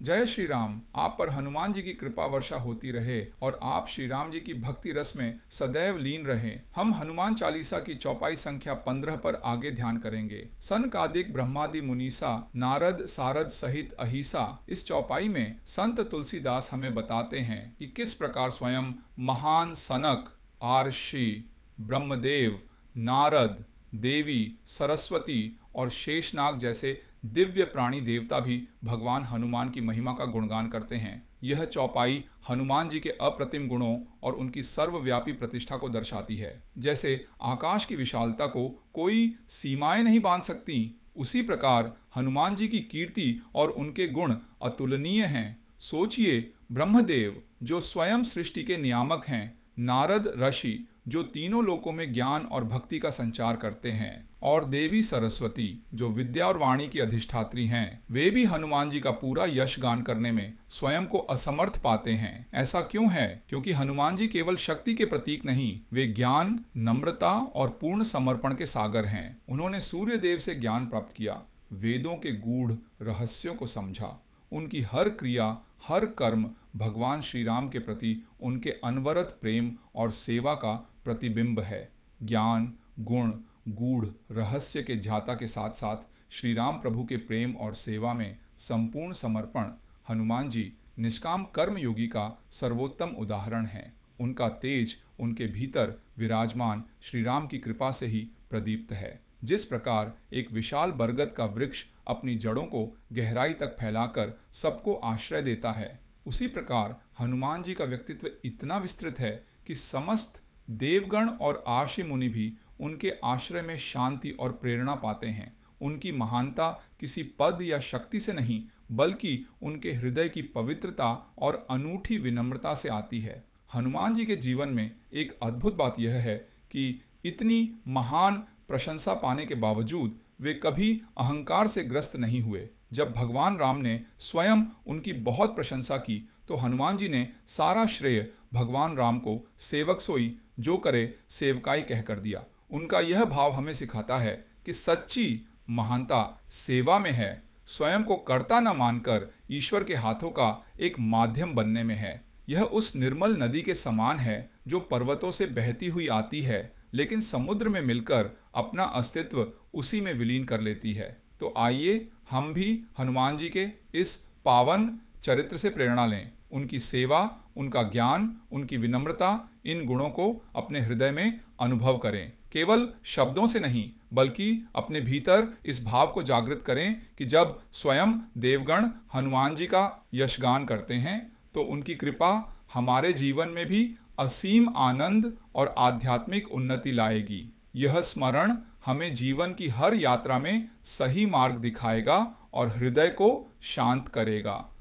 जय श्री राम। आप पर हनुमान जी की कृपा वर्षा होती रहे और आप श्री राम जी की भक्ति रस में सदैव लीन रहें। हम हनुमान चालीसा की चौपाई संख्या 15 पर आगे ध्यान करेंगे। सनकादिक ब्रह्मादि मुनीसा नारद सारद सहित अहिसा। इस चौपाई में संत तुलसीदास हमें बताते हैं कि किस प्रकार स्वयं महान सनक, आर्षि, ब्रह्मदेव, नारद, देवी, सरस्वती और शेषनाग जैसे दिव्य प्राणी देवता भी भगवान हनुमान की महिमा का गुणगान करते हैं। यह चौपाई हनुमान जी के अप्रतिम गुणों और उनकी सर्वव्यापी प्रतिष्ठा को दर्शाती है। जैसे आकाश की विशालता को कोई सीमाएं नहीं बांध सकती, उसी प्रकार हनुमान जी की कीर्ति और उनके गुण अतुलनीय हैं। सोचिए, ब्रह्मदेव जो स्वयं सृष्टि के नियामक हैं, नारद ऋषि जो तीनों लोकों में ज्ञान और भक्ति का संचार करते हैं, और देवी सरस्वती जो विद्या और वाणी की अधिष्ठात्री हैं, वे भी हनुमान जी का पूरा यश गान करने में स्वयं को असमर्थ पाते हैं। ऐसा क्यों है? क्योंकि हनुमान जी केवल शक्ति के प्रतीक नहीं, वे ज्ञान, नम्रता और पूर्ण समर्पण के सागर हैं। उन्होंने सूर्य देव से ज्ञान प्राप्त किया, वेदों के गूढ़ रहस्यों को समझा। उनकी हर क्रिया, हर कर्म भगवान श्री राम के प्रति उनके अनवरत प्रेम और सेवा का प्रतिबिंब है। ज्ञान, गुण, गूढ़ रहस्य के ज्ञाता के साथ साथ श्री राम प्रभु के प्रेम और सेवा में संपूर्ण समर्पण हनुमान जी निष्काम कर्म योगी का सर्वोत्तम उदाहरण है। उनका तेज उनके भीतर विराजमान श्री राम की कृपा से ही प्रदीप्त है। जिस प्रकार एक विशाल बरगद का वृक्ष अपनी जड़ों को गहराई तक फैलाकर सबको आश्रय देता है, उसी प्रकार हनुमान जी का व्यक्तित्व इतना विस्तृत है कि समस्त देवगण और आर्षि मुनि भी उनके आश्रय में शांति और प्रेरणा पाते हैं। उनकी महानता किसी पद या शक्ति से नहीं, बल्कि उनके हृदय की पवित्रता और अनूठी विनम्रता से आती है। हनुमान जी के जीवन में एक अद्भुत बात यह है कि इतनी महान प्रशंसा पाने के बावजूद वे कभी अहंकार से ग्रस्त नहीं हुए। जब भगवान राम ने स्वयं उनकी बहुत प्रशंसा की तो हनुमान जी ने सारा श्रेय भगवान राम को सेवक सोई जो करे सेवकाई कहकर दिया। उनका यह भाव हमें सिखाता है कि सच्ची महानता सेवा में है, स्वयं को कर्ता न मानकर ईश्वर के हाथों का एक माध्यम बनने में है। यह उस निर्मल नदी के समान है जो पर्वतों से बहती हुई आती है, लेकिन समुद्र में मिलकर अपना अस्तित्व उसी में विलीन कर लेती है। तो आइए हम भी हनुमान जी के इस पावन चरित्र से प्रेरणा लें। उनकी सेवा, उनका ज्ञान, उनकी विनम्रता, इन गुणों को अपने हृदय में अनुभव करें। केवल शब्दों से नहीं, बल्कि अपने भीतर इस भाव को जागृत करें कि जब स्वयं देवगण हनुमान जी का यशगान करते हैं तो उनकी कृपा हमारे जीवन में भी असीम आनंद और आध्यात्मिक उन्नति लाएगी। यह स्मरण हमें जीवन की हर यात्रा में सही मार्ग दिखाएगा और हृदय को शांत करेगा।